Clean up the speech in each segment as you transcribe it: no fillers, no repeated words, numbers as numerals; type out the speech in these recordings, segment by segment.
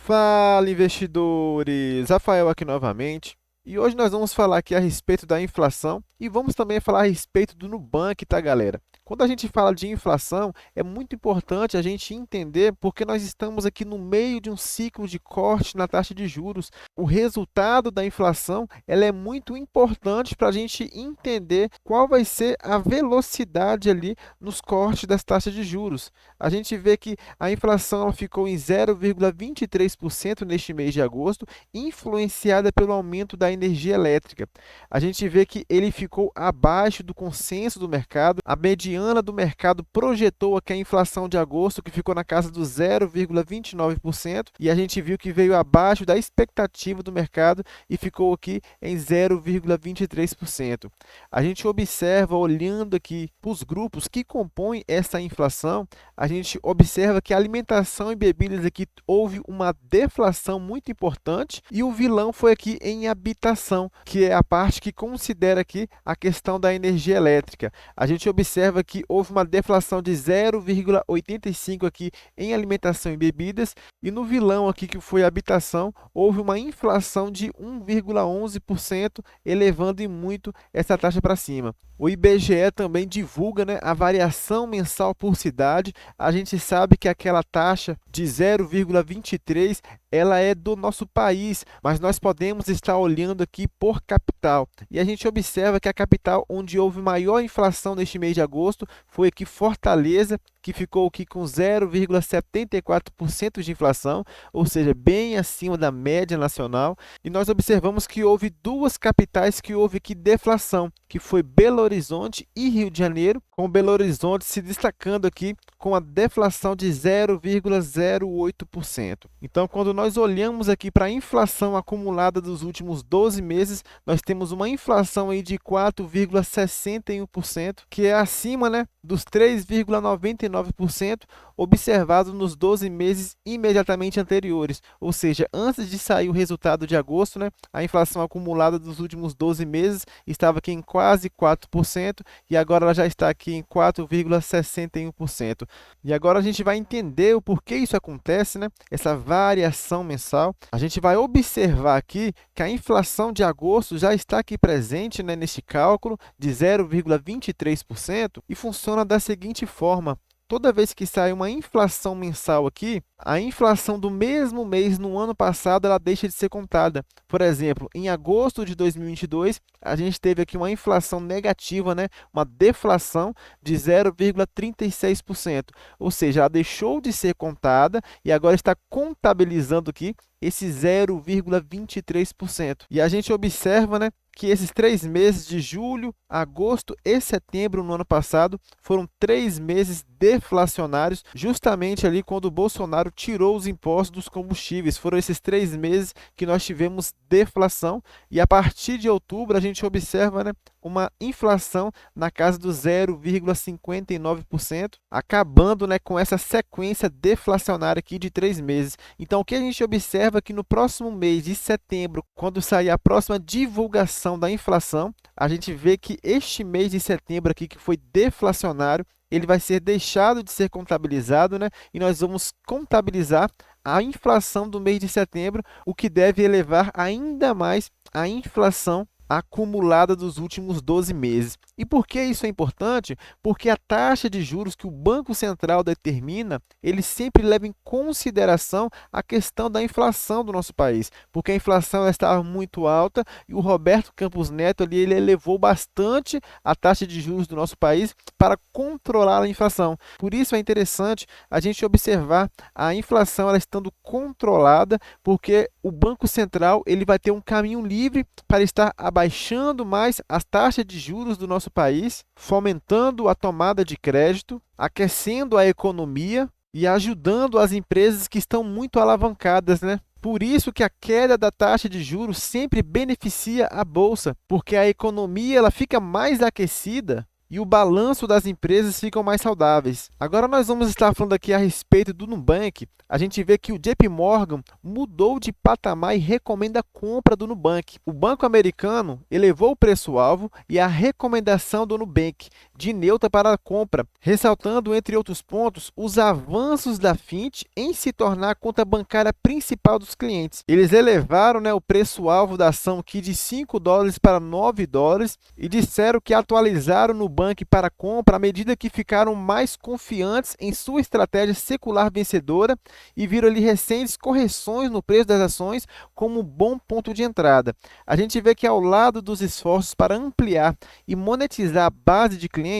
Fala, investidores! Rafael aqui novamente. E hoje nós vamos falar aqui a respeito da inflação e vamos também falar a respeito do Nubank, tá, galera? Quando a gente fala de inflação, é muito importante a gente entender porque nós estamos aqui no meio de um ciclo de corte na taxa de juros. O resultado da inflação, ela é muito importante para a gente entender qual vai ser a velocidade ali nos cortes das taxas de juros. A gente vê que a inflação ela ficou em 0,23% neste mês de agosto, influenciada pelo aumento da energia elétrica. A gente vê que ele ficou abaixo do consenso do mercado. A mediana do mercado projetou aqui a inflação de agosto, que ficou na casa do 0,29%, e a gente viu que veio abaixo da expectativa do mercado e ficou aqui em 0,23%. A gente observa, olhando aqui para os grupos que compõem essa inflação, a gente observa que a alimentação e bebidas aqui houve uma deflação muito importante e o vilão foi aqui em habitação, que é a parte que considera aqui a questão da energia elétrica. A gente observa que houve uma deflação de 0,85 aqui em alimentação e bebidas e no vilão aqui que foi habitação, houve uma inflação de 1,11%, elevando em muito essa taxa para cima. O IBGE também divulga, né, a variação mensal por cidade. A gente sabe que aquela taxa de 0,23 ela é do nosso país, mas nós podemos estar olhando aqui por capital. E a gente observa que a capital onde houve maior inflação neste mês de agosto foi aqui Fortaleza, que ficou aqui com 0,74% de inflação, ou seja, bem acima da média nacional. E nós observamos que houve duas capitais que houve aqui deflação, que foi Belo Horizonte e Rio de Janeiro, com Belo Horizonte se destacando aqui com a deflação de 0,08%. Então, quando nós olhamos aqui para a inflação acumulada dos últimos 12 meses, nós temos uma inflação aí de 4,61%, que é acima, né, dos 3,99% observado nos 12 meses imediatamente anteriores. Ou seja, antes de sair o resultado de agosto, né, a inflação acumulada dos últimos 12 meses estava aqui em quase 4% e agora ela já está aqui em 4,61%. E agora a gente vai entender o porquê isso acontece, né? Essa variação mensal. A gente vai observar aqui que a inflação de agosto já está aqui presente, né, neste cálculo de 0,23% e funciona da seguinte forma. Toda vez que sai uma inflação mensal aqui, a inflação do mesmo mês no ano passado ela deixa de ser contada. Por exemplo, em agosto de 2022, a gente teve aqui uma inflação negativa, né? Uma deflação de 0,36%. Ou seja, ela deixou de ser contada e agora está contabilizando aqui esse 0,23%. E a gente observa, né, que esses 3 meses de julho, agosto e setembro no ano passado foram 3 meses deflacionários, justamente ali quando o Bolsonaro tirou os impostos dos combustíveis. Foram esses 3 meses que nós tivemos deflação e a partir de outubro a gente observa, né, uma inflação na casa do 0,59%, acabando, né, com essa sequência deflacionária aqui de 3 meses. Então, o que a gente observa é que no próximo mês de setembro, quando sair a próxima divulgação da inflação, a gente vê que este mês de setembro aqui, que foi deflacionário, ele vai ser deixado de ser contabilizado, né? E nós vamos contabilizar a inflação do mês de setembro, o que deve elevar ainda mais a inflação acumulada dos últimos 12 meses. E por que isso é importante? Porque a taxa de juros que o Banco Central determina, ele sempre leva em consideração a questão da inflação do nosso país, porque a inflação ela estava muito alta e o Roberto Campos Neto ali, ele elevou bastante a taxa de juros do nosso país para controlar a inflação. Por isso é interessante a gente observar a inflação ela estando controlada, porque o Banco Central ele vai ter um caminho livre para estar abaixando mais as taxas de juros do nosso país, fomentando a tomada de crédito, aquecendo a economia e ajudando as empresas que estão muito alavancadas, né? Por isso que a queda da taxa de juros sempre beneficia a bolsa, porque a economia ela fica mais aquecida e o balanço das empresas ficam mais saudáveis. Agora nós vamos estar falando aqui a respeito do Nubank. A gente vê que o JP Morgan mudou de patamar e recomenda a compra do Nubank. O banco americano elevou o preço-alvo e a recomendação do Nubank de neutra para a compra, ressaltando, entre outros pontos, os avanços da Fint em se tornar a conta bancária principal dos clientes. Eles elevaram, né, o preço-alvo da ação aqui de $5 para $9 e disseram que atualizaram o Nubank para compra à medida que ficaram mais confiantes em sua estratégia secular vencedora e viram ali recentes correções no preço das ações como um bom ponto de entrada. A gente vê que ao lado dos esforços para ampliar e monetizar a base de clientes,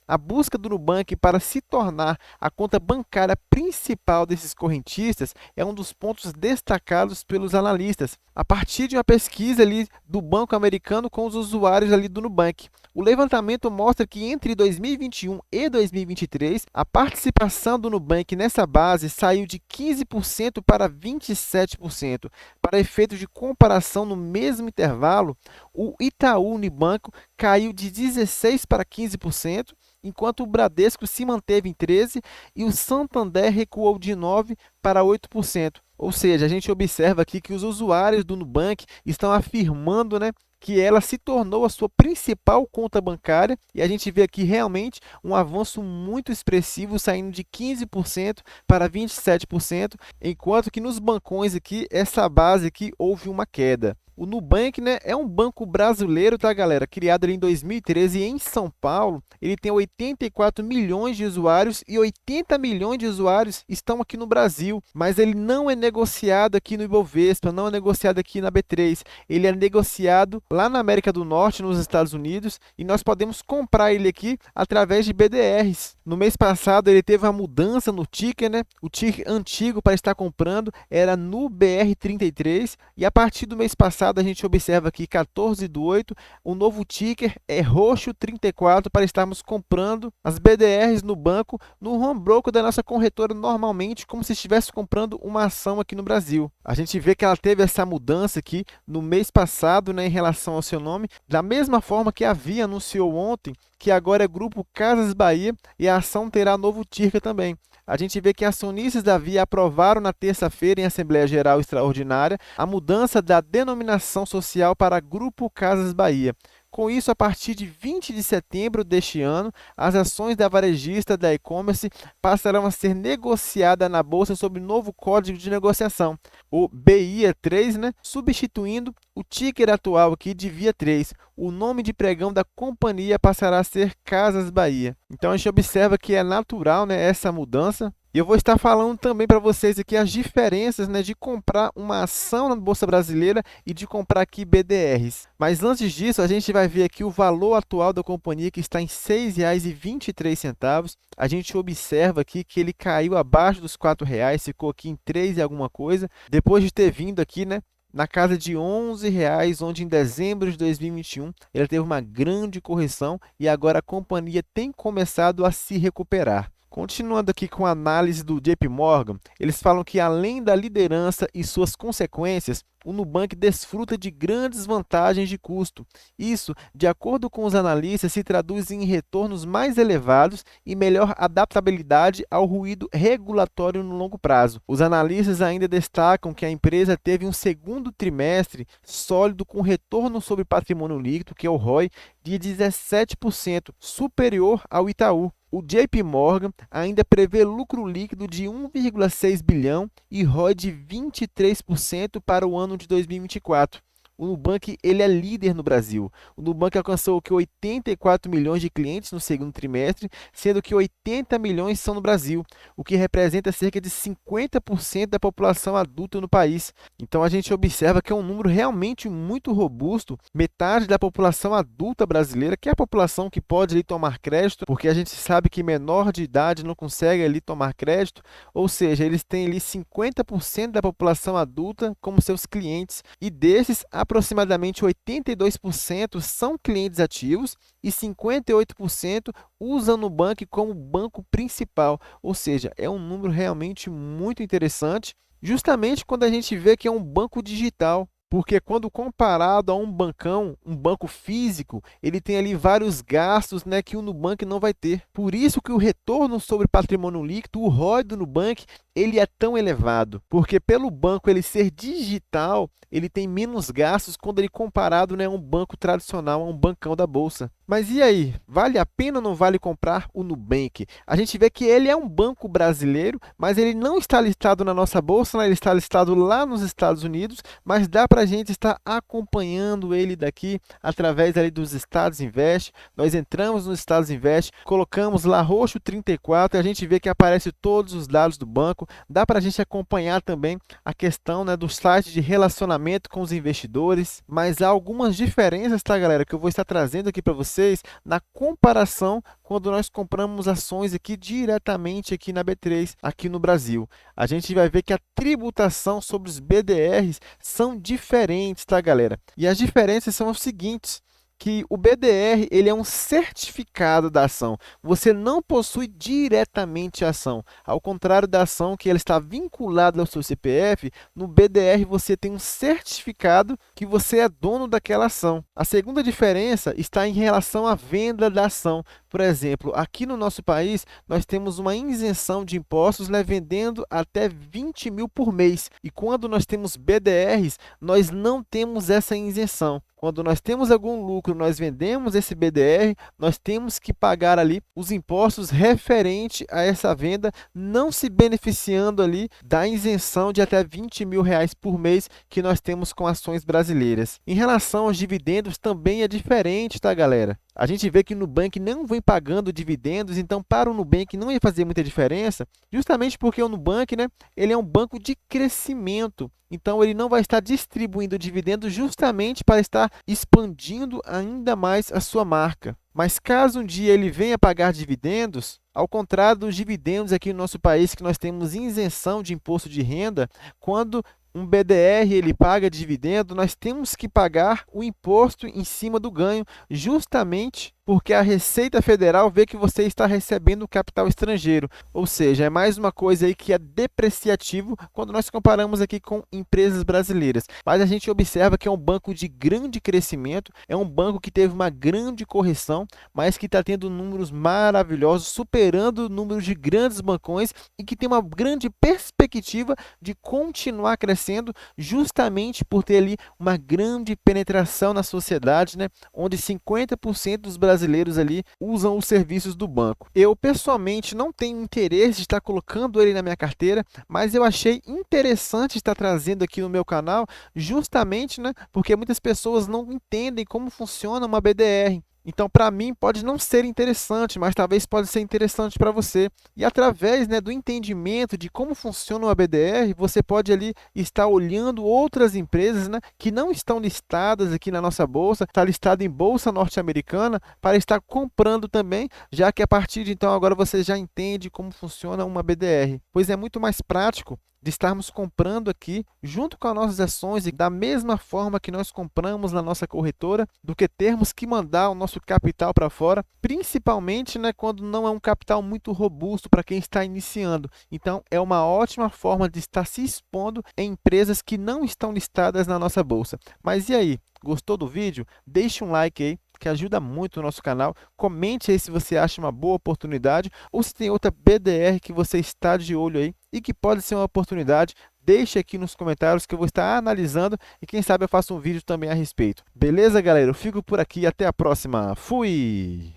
a busca do Nubank para se tornar a conta bancária principal desses correntistas é um dos pontos destacados pelos analistas, a partir de uma pesquisa ali do Banco Americano com os usuários ali do Nubank. O levantamento mostra que entre 2021 e 2023, a participação do Nubank nessa base saiu de 15% para 27%. Para efeitos de comparação no mesmo intervalo, o Itaú Unibanco caiu de 16% para 15%, enquanto o Bradesco se manteve em 13% e o Santander recuou de 9% para 8%. Ou seja, a gente observa aqui que os usuários do Nubank estão afirmando, né, que ela se tornou a sua principal conta bancária e a gente vê aqui realmente um avanço muito expressivo, saindo de 15% para 27%, enquanto que nos bancões aqui, essa base aqui houve uma queda. O Nubank, né, é um banco brasileiro, tá, galera? Criado ali em 2013 em São Paulo. Ele tem 84 milhões de usuários e 80 milhões de usuários estão aqui no Brasil. Mas ele não é negociado aqui no Ibovespa, não é negociado aqui na B3. Ele é negociado lá na América do Norte, nos Estados Unidos, e nós podemos comprar ele aqui através de BDRs. No mês passado ele teve uma mudança no ticker, né? O ticker antigo para estar comprando era no BR33 e a partir do mês passado a gente observa aqui 14/8, o novo ticker é roxo 34 para estarmos comprando as BDRs no banco, no home broker da nossa corretora normalmente, como se estivesse comprando uma ação aqui no Brasil. A gente vê que ela teve essa mudança aqui no mês passado, né, em relação ao seu nome, da mesma forma que a Via anunciou ontem, que agora é Grupo Casas Bahia e a ação terá novo ticker também. A gente vê que acionistas da Via aprovaram na terça-feira em Assembleia Geral Extraordinária a mudança da denominação social para Grupo Casas Bahia. Com isso, a partir de 20 de setembro deste ano, as ações da varejista da e-commerce passarão a ser negociadas na Bolsa sob novo código de negociação, o BIA3, né? Substituindo o ticker atual aqui de Via 3. O nome de pregão da companhia passará a ser Casas Bahia. Então, a gente observa que é natural, né, essa mudança. E eu vou estar falando também para vocês aqui as diferenças, né, de comprar uma ação na Bolsa Brasileira e de comprar aqui BDRs. Mas antes disso, a gente vai ver aqui o valor atual da companhia, que está em R$ 6,23. A gente observa aqui que ele caiu abaixo dos R$ 4,00, ficou aqui em 3 e alguma coisa, depois de ter vindo aqui, né, na casa de R$ 11,00, onde em dezembro de 2021 ele teve uma grande correção e agora a companhia tem começado a se recuperar. Continuando aqui com a análise do JP Morgan, eles falam que além da liderança e suas consequências, o Nubank desfruta de grandes vantagens de custo. Isso, de acordo com os analistas, se traduz em retornos mais elevados e melhor adaptabilidade ao ruído regulatório no longo prazo. Os analistas ainda destacam que a empresa teve um segundo trimestre sólido com retorno sobre patrimônio líquido, que é o ROI, de 17%, superior ao Itaú. O JP Morgan ainda prevê lucro líquido de 1,6 bilhão e ROI de 23% para o ano de 2024. O Nubank ele é líder no Brasil. O Nubank alcançou 84 milhões de clientes no segundo trimestre, sendo que 80 milhões são no Brasil, o que representa cerca de 50% da população adulta no país. Então a gente observa que é um número realmente muito robusto. Metade da população adulta brasileira, que é a população que pode ali tomar crédito, porque a gente sabe que menor de idade não consegue ali tomar crédito, ou seja, eles têm ali 50% da população adulta como seus clientes, e desses aproximadamente 82% são clientes ativos e 58% usam o Nubank como banco principal, ou seja, é um número realmente muito interessante, justamente quando a gente vê que é um banco digital. Porque quando comparado a um bancão, um banco físico, ele tem ali vários gastos, né, que o Nubank não vai ter. Por isso que o retorno sobre patrimônio líquido, o ROI do Nubank, ele é tão elevado. Porque pelo banco ele ser digital, ele tem menos gastos quando ele comparado, né, a um banco tradicional, a um bancão da Bolsa. Mas e aí, vale a pena ou não vale comprar o Nubank? A gente vê que ele é um banco brasileiro, mas ele não está listado na nossa bolsa, né? Ele está listado lá nos Estados Unidos, mas dá para a gente estar acompanhando ele daqui através ali dos Estados Invest. Nós entramos nos Estados Invest, colocamos lá roxo 34 e a gente vê que aparece todos os dados do banco. Dá para a gente acompanhar também a questão, né, do site de relacionamento com os investidores, mas há algumas diferenças, tá, galera, que eu vou estar trazendo aqui para vocês na comparação quando nós compramos ações aqui diretamente aqui na B3, aqui no Brasil. A gente vai ver que a tributação sobre os BDRs são diferentes, tá, galera? E as diferenças são as seguintes: que o BDR ele é um certificado da ação. Você não possui diretamente a ação. Ao contrário da ação que ela está vinculada ao seu CPF, no BDR você tem um certificado que você é dono daquela ação. A segunda diferença está em relação à venda da ação. Por exemplo, aqui no nosso país, nós temos uma isenção de impostos, né, vendendo até 20 mil por mês. E quando nós temos BDRs, nós não temos essa isenção. Quando nós temos algum lucro, nós vendemos esse BDR, nós temos que pagar ali os impostos referente a essa venda, não se beneficiando ali da isenção de até 20 mil reais por mês que nós temos com ações brasileiras. Em relação aos dividendos, também é diferente, tá, galera? A gente vê que o Nubank não vem pagando dividendos, então para o Nubank não ia fazer muita diferença, justamente porque o Nubank, né, ele é um banco de crescimento. Então, ele não vai estar distribuindo dividendos justamente para estar expandindo ainda mais a sua marca. Mas caso um dia ele venha pagar dividendos, ao contrário dos dividendos aqui no nosso país, que nós temos isenção de imposto de renda, quando um BDR ele paga dividendo, nós temos que pagar o imposto em cima do ganho, justamente porque a Receita Federal vê que você está recebendo capital estrangeiro. Ou seja, é mais uma coisa aí que é depreciativo quando nós comparamos aqui com empresas brasileiras. Mas a gente observa que é um banco de grande crescimento, é um banco que teve uma grande correção, mas que está tendo números maravilhosos, superando números de grandes bancões e que tem uma grande perspectiva de continuar crescendo, justamente por ter ali uma grande penetração na sociedade, né? Onde 50% dos brasileiros ali usam os serviços do banco. Eu, pessoalmente, não tenho interesse de estar colocando ele na minha carteira, mas eu achei interessante estar trazendo aqui no meu canal, justamente, né, porque muitas pessoas não entendem como funciona uma BDR. Então, para mim, pode não ser interessante, mas talvez pode ser interessante para você. E através, né, do entendimento de como funciona uma BDR, você pode ali estar olhando outras empresas, né, que não estão listadas aqui na nossa bolsa, está listada em bolsa norte-americana, para estar comprando também, já que a partir de então agora você já entende como funciona uma BDR. Pois é muito mais prático de estarmos comprando aqui junto com as nossas ações e da mesma forma que nós compramos na nossa corretora, do que termos que mandar o nosso capital para fora, principalmente, né, quando não é um capital muito robusto para quem está iniciando. Então, é uma ótima forma de estar se expondo em empresas que não estão listadas na nossa bolsa. Mas e aí? Gostou do vídeo? Deixe um like aí, que ajuda muito o nosso canal. Comente aí se você acha uma boa oportunidade ou se tem outra BDR que você está de olho aí e que pode ser uma oportunidade. Deixe aqui nos comentários que eu vou estar analisando e quem sabe eu faço um vídeo também a respeito. Beleza, galera? Eu fico por aqui. Até a próxima. Fui!